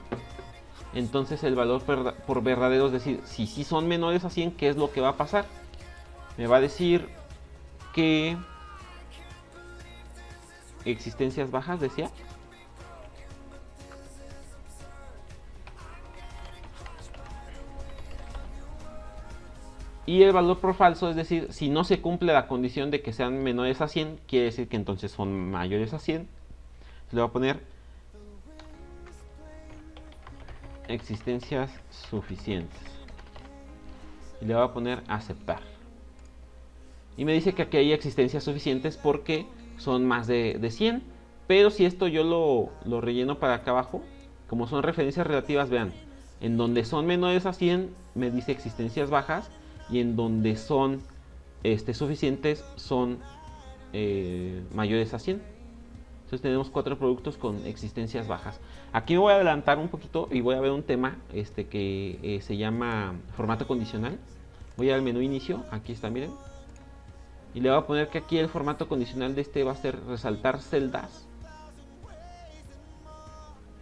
A: entonces el valor por verdadero, es decir, si son menores a 100, ¿qué es lo que va a pasar? Me va a decir que existencias bajas, decía. Y el valor por falso, es decir, si no se cumple la condición de que sean menores a 100, quiere decir que entonces son mayores a 100. Le voy a poner existencias suficientes. Y le voy a poner aceptar. Y me dice que aquí hay existencias suficientes porque son más de 100. Pero si esto yo lo relleno para acá abajo, como son referencias relativas, vean, en donde son menores a 100 me dice existencias bajas, y en donde son suficientes son mayores a 100. Entonces tenemos 4 productos con existencias bajas. Aquí me voy a adelantar un poquito y voy a ver un tema que se llama formato condicional. Voy al menú inicio, aquí está, miren. Y le voy a poner que aquí el formato condicional de va a ser resaltar celdas.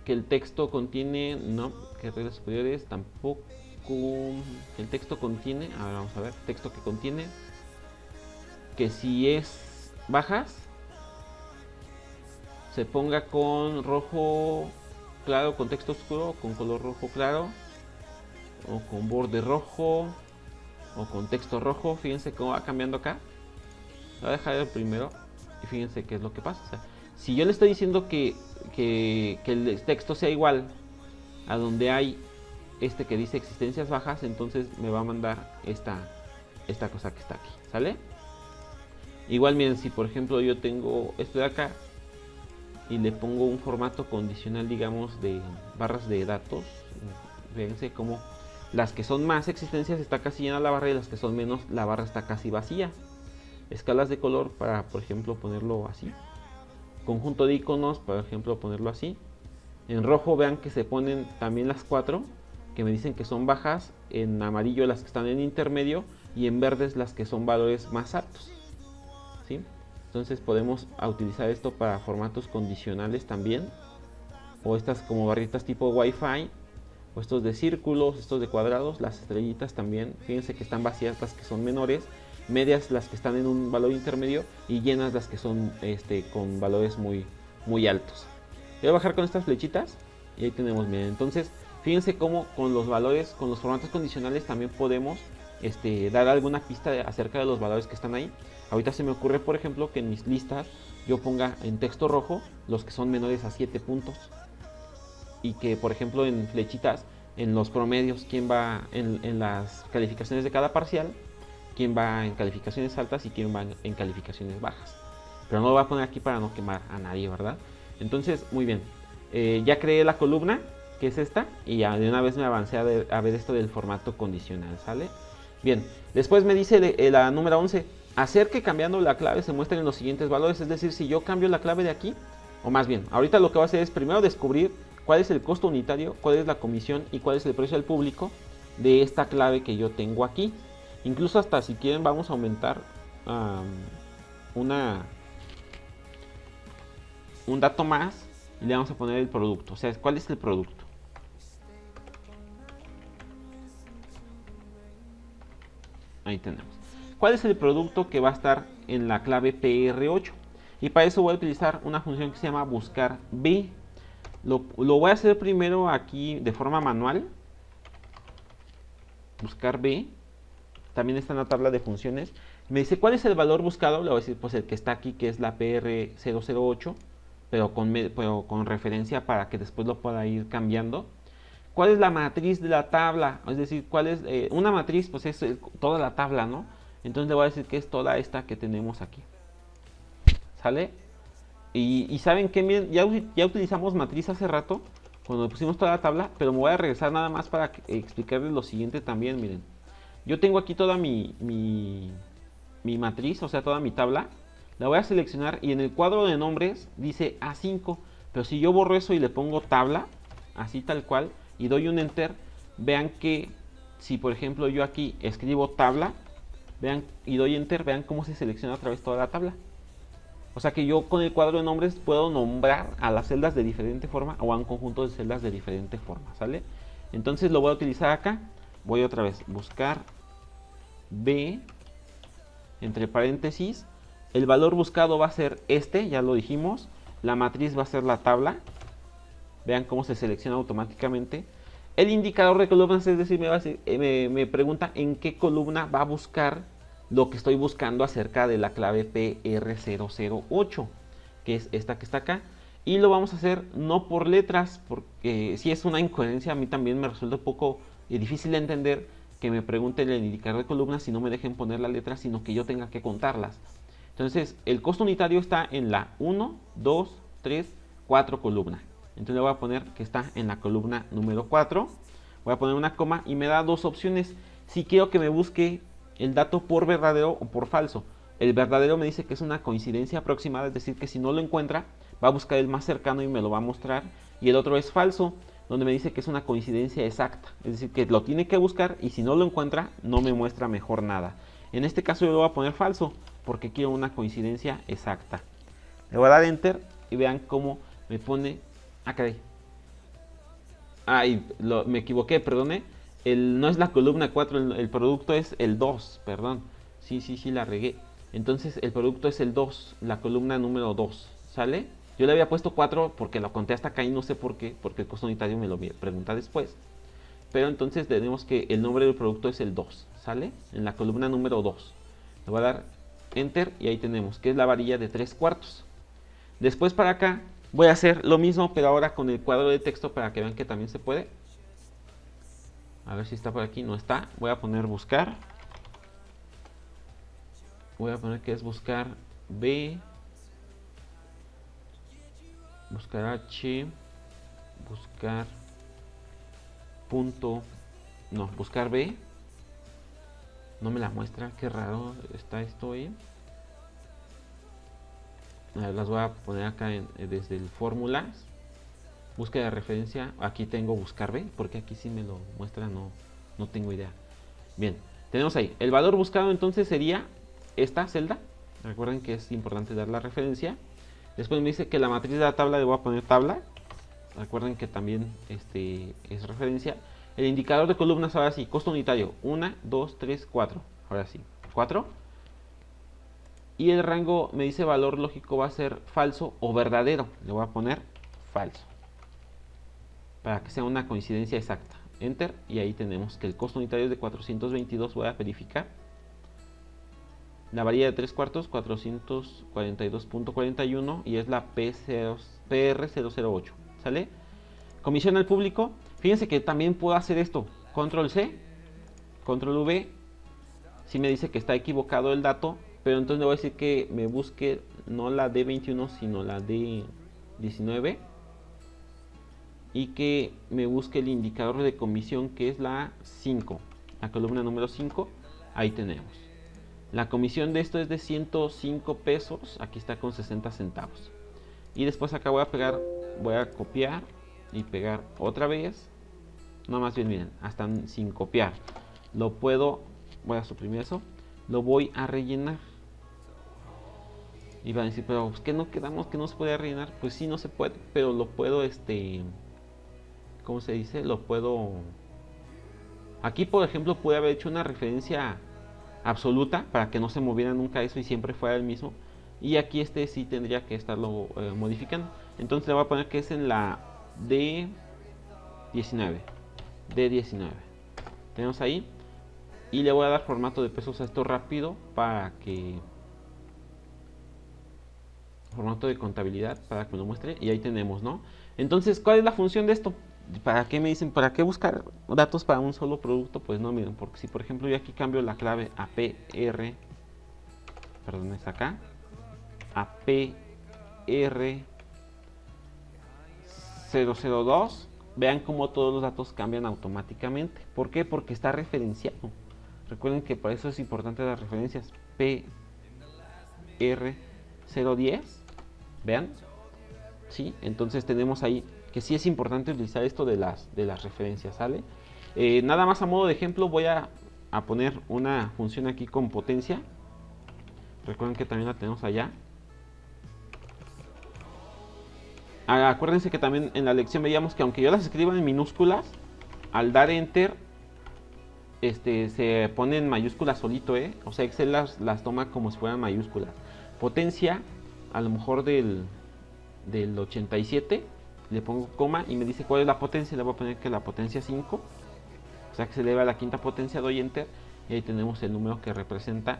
A: Que el texto contiene, no, que reglas superiores tampoco. Que el texto contiene, a ver, vamos a ver, texto que contiene. Que si es bajas, se ponga con rojo claro, con texto oscuro, con color rojo claro, o con borde rojo, o con texto rojo. Fíjense cómo va cambiando acá. Voy a dejar el primero y fíjense qué es lo que pasa. O sea, si yo le estoy diciendo que el texto sea igual a donde hay que dice existencias bajas, entonces me va a mandar esta cosa que está aquí, ¿sale? Igual miren, si por ejemplo yo tengo esto de acá y le pongo un formato condicional, digamos, de barras de datos, fíjense cómo las que son más existencias está casi llena la barra y las que son menos la barra está casi vacía. Escalas de color para, por ejemplo, ponerlo así. Conjunto de iconos, por ejemplo, ponerlo así. En rojo vean que se ponen también las 4 que me dicen que son bajas, en amarillo las que están en intermedio y en verdes las que son valores más altos, ¿sí? Entonces podemos utilizar esto para formatos condicionales también, o estas como barritas tipo Wi-Fi, o estos de círculos, estos de cuadrados, las estrellitas también. Fíjense que están vacías las que son menores, medias las que están en un valor intermedio y llenas las que son con valores muy altos. Voy a bajar con estas flechitas y ahí tenemos, miren. Entonces fíjense cómo con los valores, con los formatos condicionales también podemos dar alguna pista acerca de los valores que están ahí. Ahorita se me ocurre, por ejemplo, que en mis listas yo ponga en texto rojo los que son menores a 7 puntos, y que por ejemplo en flechitas, en los promedios, quién va en las calificaciones de cada parcial, quién va en calificaciones altas y quién va en calificaciones bajas. Pero no lo voy a poner aquí para no quemar a nadie, ¿verdad? Entonces, muy bien, ya creé la columna, que es esta, y ya de una vez me avancé a ver esto del formato condicional, ¿sale? Bien, después me dice la número 11, hacer que cambiando la clave se muestren los siguientes valores. Es decir, si yo cambio la clave de aquí, o más bien, ahorita lo que voy a hacer es primero descubrir cuál es el costo unitario, cuál es la comisión y cuál es el precio al público de esta clave que yo tengo aquí. Incluso hasta si quieren vamos a aumentar un dato más y le vamos a poner el producto. O sea, ¿cuál es el producto? Ahí tenemos. ¿Cuál es el producto que va a estar en la clave PR8? Y para eso voy a utilizar una función que se llama buscar B. Lo voy a hacer primero aquí de forma manual. Buscar B. También está en la tabla de funciones. Me dice cuál es el valor buscado. Le voy a decir pues el que está aquí, que es la PR008, pero con referencia para que después lo pueda ir cambiando. ¿Cuál es la matriz de la tabla? Es decir, ¿cuál es una matriz? Pues es toda la tabla, ¿no? Entonces le voy a decir que es toda esta que tenemos aquí. ¿Sale? Y saben que miren, ya utilizamos matriz hace rato, cuando pusimos toda la tabla, pero me voy a regresar nada más para explicarles lo siguiente también. Miren, yo tengo aquí toda mi matriz, o sea, toda mi tabla. La voy a seleccionar y en el cuadro de nombres dice A5, pero si yo borro eso y le pongo tabla, así tal cual, y doy un enter, vean que si por ejemplo yo aquí escribo tabla, vean, y doy enter, vean cómo se selecciona otra vez toda la tabla. O sea que yo con el cuadro de nombres puedo nombrar a las celdas de diferente forma o a un conjunto de celdas de diferente forma, ¿sale? Entonces lo voy a utilizar acá. Voy otra vez, buscar B, entre paréntesis. El valor buscado va a ser ya lo dijimos. La matriz va a ser la tabla. Vean cómo se selecciona automáticamente. El indicador de columnas, es decir, me pregunta en qué columna va a buscar lo que estoy buscando acerca de la clave PR008, que es esta que está acá. Y lo vamos a hacer no por letras, porque si es una incoherencia, a mí también me resulta un poco difícil de entender que me pregunte el indicador de columnas y no me dejen poner las letras, sino que yo tenga que contarlas. Entonces, el costo unitario está en la 1, 2, 3, 4 columna. Entonces le voy a poner que está en la columna número 4. Voy a poner una coma y me da dos opciones. Si quiero que me busque el dato por verdadero o por falso. El verdadero me dice que es una coincidencia aproximada, es decir, que si no lo encuentra, va a buscar el más cercano y me lo va a mostrar. Y el otro es falso, donde me dice que es una coincidencia exacta, es decir, que lo tiene que buscar y si no lo encuentra, no me muestra mejor nada. En este caso yo le voy a poner falso, porque quiero una coincidencia exacta. Le voy a dar enter y vean cómo me pone... Ah, caray. Me equivoqué, perdone. No es la columna 4, el producto es el 2, perdón. Sí, la regué. Entonces el producto es el 2, la columna número 2, ¿sale? Yo le había puesto 4 porque lo conté hasta acá y no sé por qué, porque el costo unitario me lo pregunta después. Pero entonces tenemos que el nombre del producto es el 2, ¿sale? En la columna número 2. Le voy a dar enter y ahí tenemos que es la varilla de 3/4. Después para acá voy a hacer lo mismo, pero ahora con el cuadro de texto para que vean que también se puede. A ver si está por aquí, no está. Voy a poner buscar. Voy a poner que es buscar B, buscar H, buscar punto, no, buscar B. No me la muestra, qué raro está esto ahí. Las voy a poner acá desde el fórmulas. Búsqueda de referencia, aquí tengo buscar B, porque aquí sí me lo muestra, no tengo idea. Bien, tenemos ahí, el valor buscado entonces sería esta celda. Recuerden que es importante dar la referencia. Después me dice que la matriz de la tabla le voy a poner tabla. Recuerden que también es referencia. El indicador de columnas ahora sí, costo unitario, 1, 2, 3, 4. Ahora sí, 4. Y el rango me dice valor lógico va a ser falso o verdadero. Le voy a poner falso, para que sea una coincidencia exacta. Enter y ahí tenemos que el costo unitario es de 422. Voy a verificar. La varilla de 3/4, 442.41 y es la PR008. ¿Sale? Comisión al público. Fíjense que también puedo hacer esto. Control C, Control V. Si me dice que está equivocado el dato, pero entonces le voy a decir que me busque no la D21 sino la D19 y que me busque el indicador de comisión que es la 5, la columna número 5. Ahí tenemos. La comisión de esto es de 105 pesos. Aquí está con 60 centavos. Y después acá voy a copiar y pegar otra vez. No, más bien, miren, hasta sin copiar. Voy a suprimir eso. Lo voy a rellenar. Y van a decir, pero ¿qué no quedamos que no se puede rellenar? Pues sí, no se puede, pero lo puedo, ¿cómo se dice? Lo puedo... Aquí, por ejemplo, pude haber hecho una referencia absoluta para que no se moviera nunca eso y siempre fuera el mismo. Y aquí sí tendría que estarlo modificando. Entonces le voy a poner que es en la D19. Tenemos ahí. Y le voy a dar formato de pesos a esto rápido para que... Formato de contabilidad para que me lo muestre. Y ahí tenemos, ¿no? Entonces, ¿cuál es la función de esto? ¿Para qué me dicen? ¿Para qué buscar datos para un solo producto? Pues no, miren, porque si por ejemplo yo aquí cambio la clave a PR, perdón, es acá, a PR002, vean cómo todos los datos cambian automáticamente. ¿Por qué? Porque está referenciado. Recuerden que por eso es importante las referencias. PR010, vean, ¿sí? Entonces tenemos ahí que sí es importante utilizar esto de las referencias, ¿sale? Nada más a modo de ejemplo voy a poner una función aquí con potencia. Recuerden que también la tenemos allá. Acuérdense que también en la lección veíamos que aunque yo las escriba en minúsculas, al dar enter se pone en mayúsculas solito, o sea, Excel las toma como si fueran mayúsculas. Potencia, a lo mejor del 87, le pongo coma y me dice cuál es la potencia. Le voy a poner que la potencia 5, o sea que se eleva a la quinta potencia. Doy enter y ahí tenemos el número que representa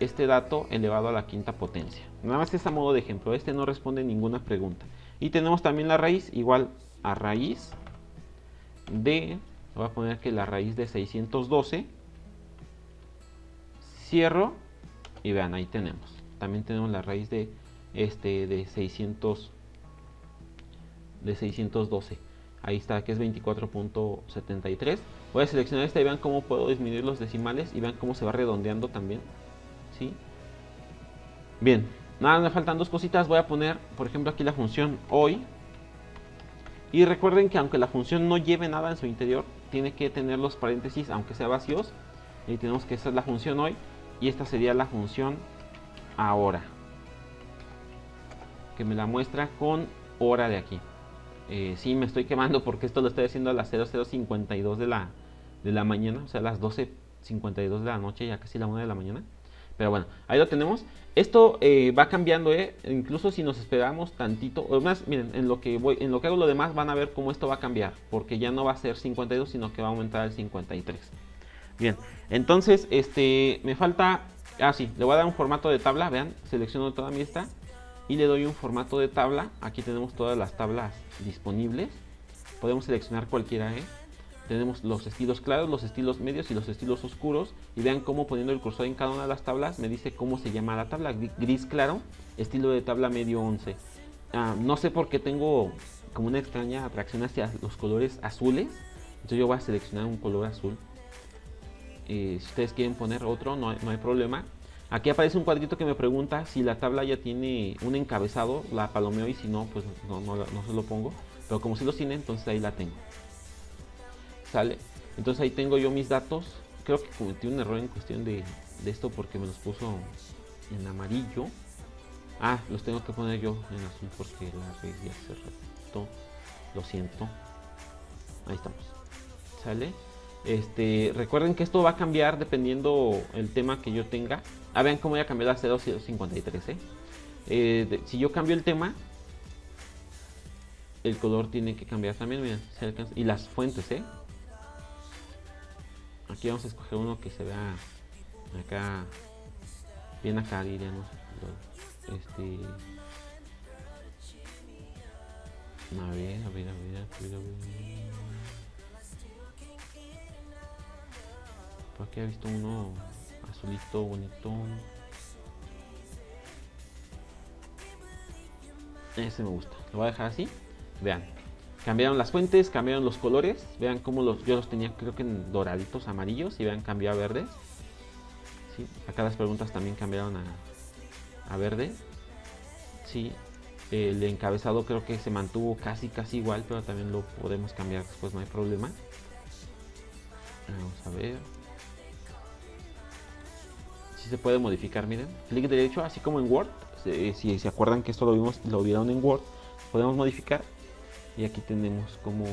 A: este dato elevado a la quinta potencia. Nada más es a modo de ejemplo, este no responde ninguna pregunta. Y tenemos también la raíz, igual a raíz de, voy a poner que la raíz de 612, cierro y vean, ahí tenemos. También tenemos la raíz de 612. Ahí está, que es 24.73. Voy a seleccionar esta y vean cómo puedo disminuir los decimales y vean cómo se va redondeando también. ¿Sí? Bien, nada, me faltan dos cositas. Voy a poner, por ejemplo, aquí la función hoy. Y recuerden que aunque la función no lleve nada en su interior, tiene que tener los paréntesis, aunque sea vacíos. Y tenemos que esta es la función hoy y esta sería la función ahora, que me la muestra con hora de aquí. Sí, me estoy quemando porque esto lo estoy haciendo a las 00:52 de la mañana, o sea, a las 12:52 de la noche, ya casi la 1 de la mañana. Pero bueno, ahí lo tenemos. Esto va cambiando, incluso si nos esperamos tantito. Además, miren, en lo que hago lo demás van a ver cómo esto va a cambiar, porque ya no va a ser 52, sino que va a aumentar al 53. Bien, entonces me falta, sí, le voy a dar un formato de tabla. Vean, selecciono toda mi lista y le doy un formato de tabla. Aquí tenemos todas las tablas disponibles, podemos seleccionar cualquiera. Tenemos los estilos claros, los estilos medios y los estilos oscuros. Y vean cómo poniendo el cursor en cada una de las tablas me dice cómo se llama la tabla. Gris claro, estilo de tabla medio 11. No sé por qué tengo como una extraña atracción hacia los colores azules. Entonces yo voy a seleccionar un color azul. Si ustedes quieren poner otro, no hay problema. Aquí aparece un cuadrito que me pregunta si la tabla ya tiene un encabezado. La palomeo y si no, pues no se lo pongo. Pero como si lo tiene, entonces ahí la tengo. ¿Sale? Entonces ahí tengo yo mis datos. Creo que cometí un error en cuestión de esto porque me los puso en amarillo. Los tengo que poner yo en azul porque la regué hace rato. Lo siento. Ahí estamos. ¿Sale? Recuerden que esto va a cambiar dependiendo el tema que yo tenga. Vean cómo voy a cambiar la 00:53. Si yo cambio el tema, el color tiene que cambiar también. Miren, y las fuentes, Aquí vamos a escoger uno que se vea acá, bien acá, diríamos. A ver. Por aquí he visto uno azulito, bonito. Ese me gusta. Lo voy a dejar así. Vean. Cambiaron las fuentes, cambiaron los colores. Vean cómo yo los tenía, creo que en doraditos, amarillos. Y vean, cambió a verdes. ¿Sí? Acá las preguntas también cambiaron a verde. Sí. El encabezado creo que se mantuvo casi igual, pero también lo podemos cambiar después, no hay problema. Vamos a ver. Sí se puede modificar, miren. Clic derecho, así como en Word. Si se acuerdan que esto lo vieron en Word, podemos modificar. Y aquí tenemos cómo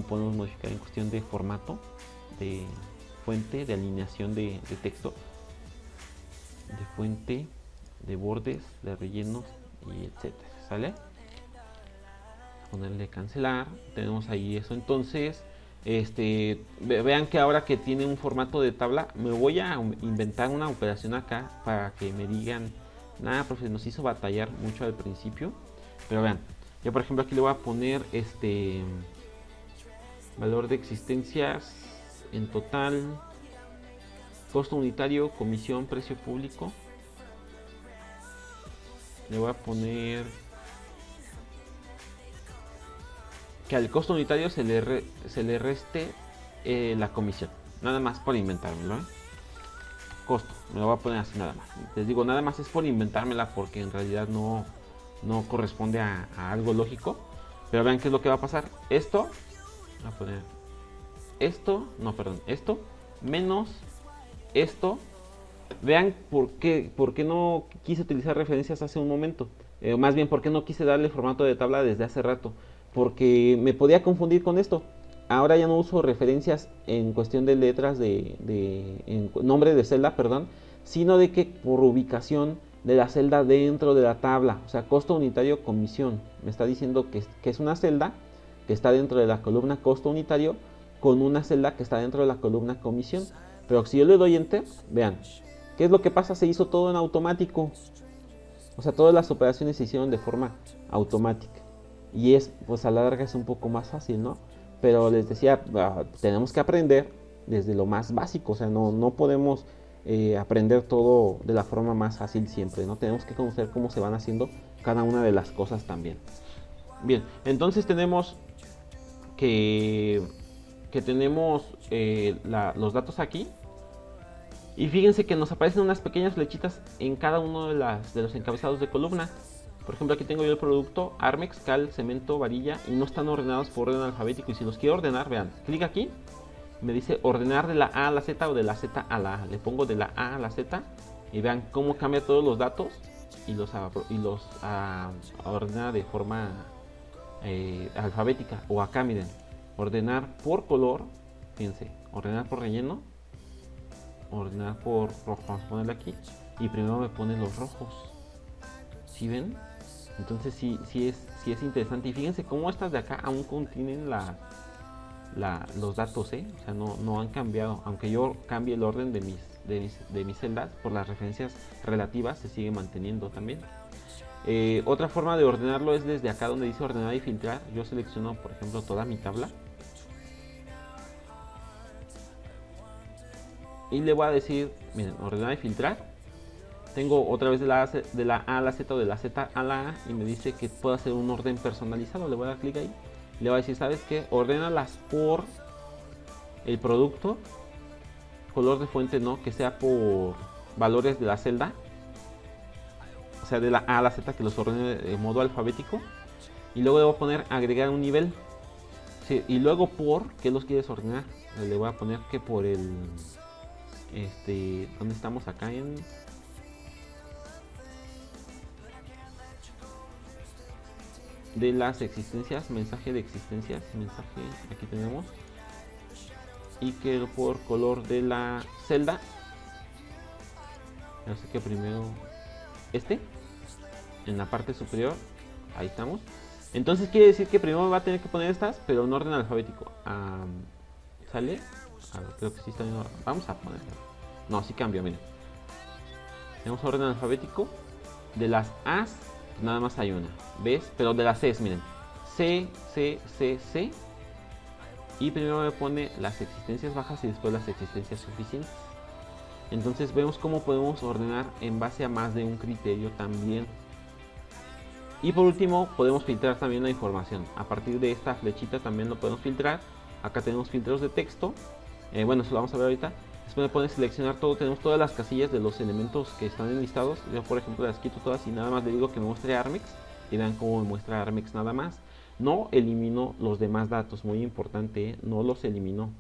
A: podemos modificar en cuestión de formato, de fuente, de alineación de texto, de fuente, de bordes, de rellenos y etcétera. ¿Sale? Ponerle cancelar. Tenemos ahí eso. Entonces, vean que ahora que tiene un formato de tabla, me voy a inventar una operación acá para que me digan, nada, profe, nos hizo batallar mucho al principio. Pero vean. Yo por ejemplo aquí le voy a poner valor de existencias en total, costo unitario, comisión, precio público. Le voy a poner que al costo unitario se le reste la comisión. Nada más por inventármelo. Costo, me lo voy a poner así nada más. Les digo, nada más es por inventármela porque en realidad no corresponde a algo lógico. Pero vean qué es lo que va a pasar. Esto, voy a poner esto menos esto. Vean por qué no quise utilizar referencias hace un momento. Más bien, por qué no quise darle formato de tabla desde hace rato. Porque me podía confundir con esto. Ahora ya no uso referencias en cuestión de letras en nombre de celda, perdón, sino de que por ubicación de la celda dentro de la tabla, o sea, costo unitario comisión. Me está diciendo que es una celda que está dentro de la columna costo unitario con una celda que está dentro de la columna comisión. Pero si yo le doy enter, vean, ¿Qué es lo que pasa? Se hizo todo en automático. O sea, todas las operaciones se hicieron de forma automática. Y es, pues a la larga es un poco más fácil, ¿no? Pero les decía, tenemos que aprender desde lo más básico. O sea, no podemos aprender todo de la forma más fácil siempre, ¿no? Tenemos que conocer cómo se van haciendo cada una de las cosas también. Bien, entonces tenemos que tenemos los datos aquí. Y fíjense que nos aparecen unas pequeñas flechitas en cada uno de los encabezados de columna. Por ejemplo, aquí tengo yo el producto Armex, cal, cemento, varilla, y no están ordenados por orden alfabético. Y si los quiero ordenar, vean, clic aquí, me dice ordenar de la A a la Z o de la Z a la A. Le pongo de la A a la Z y vean cómo cambia todos los datos y los ordena de forma alfabética. O acá, miren, ordenar por color, fíjense, ordenar por relleno, ordenar por rojo, vamos a ponerle aquí, y primero me pone los rojos. ¿Sí ven? Entonces sí es interesante. Y fíjense cómo estas de acá aún contienen los datos, o sea, no han cambiado. Aunque yo cambie el orden de mis celdas, por las referencias relativas se sigue manteniendo también. Otra forma de ordenarlo es desde acá donde dice ordenar y filtrar. Yo selecciono, por ejemplo, toda mi tabla y le voy a decir, miren, ordenar y filtrar. Tengo otra vez de la A a la Z o de la Z a la A y me dice que puedo hacer un orden personalizado. Le voy a dar clic ahí. Le voy a decir, ¿sabes qué? Ordénalas por el producto, color de fuente, no, que sea por valores de la celda. O sea, de la A a la Z, que los ordene de modo alfabético. Y luego le voy a poner agregar un nivel. Sí, y luego por, ¿qué los quieres ordenar? Le voy a poner que por el... ¿dónde estamos? Acá en... de las existencias, mensaje de existencias, mensaje, aquí tenemos, y que por color de la celda, así que primero en la parte superior, ahí estamos. Entonces quiere decir que primero me va a tener que poner estas, pero en orden alfabético. ¿Sale? A ver, creo que sí está bien. Vamos a poner, no, sí cambia, miren. Tenemos orden alfabético. De las A's nada más hay una, ¿ves? Pero de las C's, miren, C, C, C, C, y primero me pone las existencias bajas y después las existencias suficientes. Entonces vemos cómo podemos ordenar en base a más de un criterio también. Y por último podemos filtrar también la información. A partir de esta flechita también lo podemos filtrar. Acá tenemos filtros de texto, bueno, eso lo vamos a ver ahorita. Después me pone seleccionar todo, tenemos todas las casillas de los elementos que están enlistados. Yo por ejemplo las quito todas y nada más le digo que me muestre Armex. Y vean cómo me muestra Armex nada más. No eliminó los demás datos, muy importante, no los eliminó.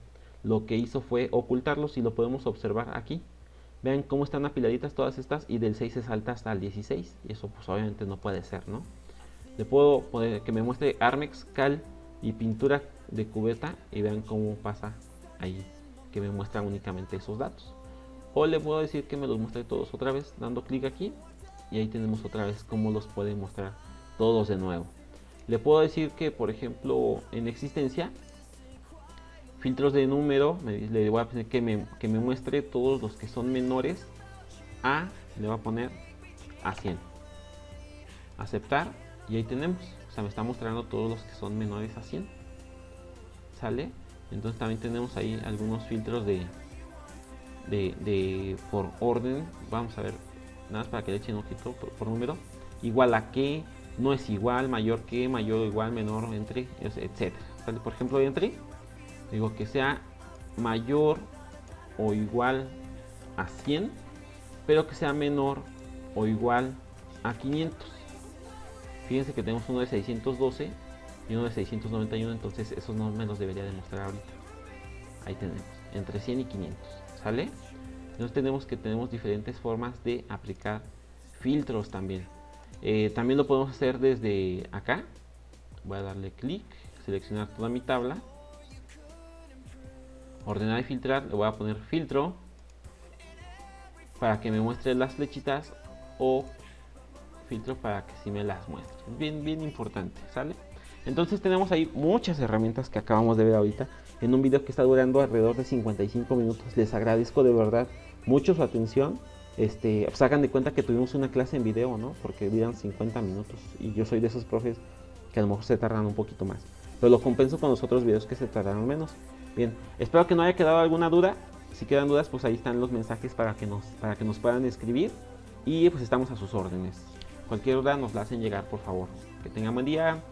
A: Lo que hizo fue ocultarlos y lo podemos observar aquí. Vean cómo están apiladitas todas estas y del 6 se salta hasta el 16. Y eso pues obviamente no puede ser, ¿no? Le puedo poner que me muestre Armex, cal y pintura de cubeta y vean cómo pasa ahí, que me muestra únicamente esos datos. O le puedo decir que me los muestre todos otra vez dando clic aquí y ahí tenemos otra vez cómo los puede mostrar todos de nuevo. Le puedo decir que por ejemplo en existencia, filtros de número, le voy a pedir que me muestre todos los que son menores a, le voy a poner a 100. Aceptar y ahí tenemos, o sea me está mostrando todos los que son menores a 100. ¿Sale? Entonces también tenemos ahí algunos filtros de por orden. Vamos a ver, nada más para que le echen un ojito por número. Igual a que, no es igual, mayor que, mayor o igual, menor, entre, etc. ¿Sale? Por ejemplo, entre, digo que sea mayor o igual a 100, pero que sea menor o igual a 500. Fíjense que tenemos uno de 612 y uno de 691, entonces esos no me los debería demostrar ahorita. Ahí tenemos, entre 100 y 500, ¿sale? Entonces tenemos diferentes formas de aplicar filtros también. También lo podemos hacer desde acá. Voy a darle clic, seleccionar toda mi tabla, ordenar y filtrar. Le voy a poner filtro para que me muestre las flechitas o filtro para que sí me las muestre. Bien importante, ¿sale? Entonces tenemos ahí muchas herramientas que acabamos de ver ahorita en un video que está durando alrededor de 55 minutos. Les agradezco de verdad mucho su atención. pues hagan de cuenta que tuvimos una clase en video, ¿no? Porque duran 50 minutos y yo soy de esos profes que a lo mejor se tardan un poquito más. Pero lo compenso con los otros videos que se tardaron menos. Bien, espero que no haya quedado alguna duda. Si quedan dudas, pues ahí están los mensajes para que nos puedan escribir. Y pues estamos a sus órdenes. Cualquier duda nos la hacen llegar, por favor. Que tengan buen día.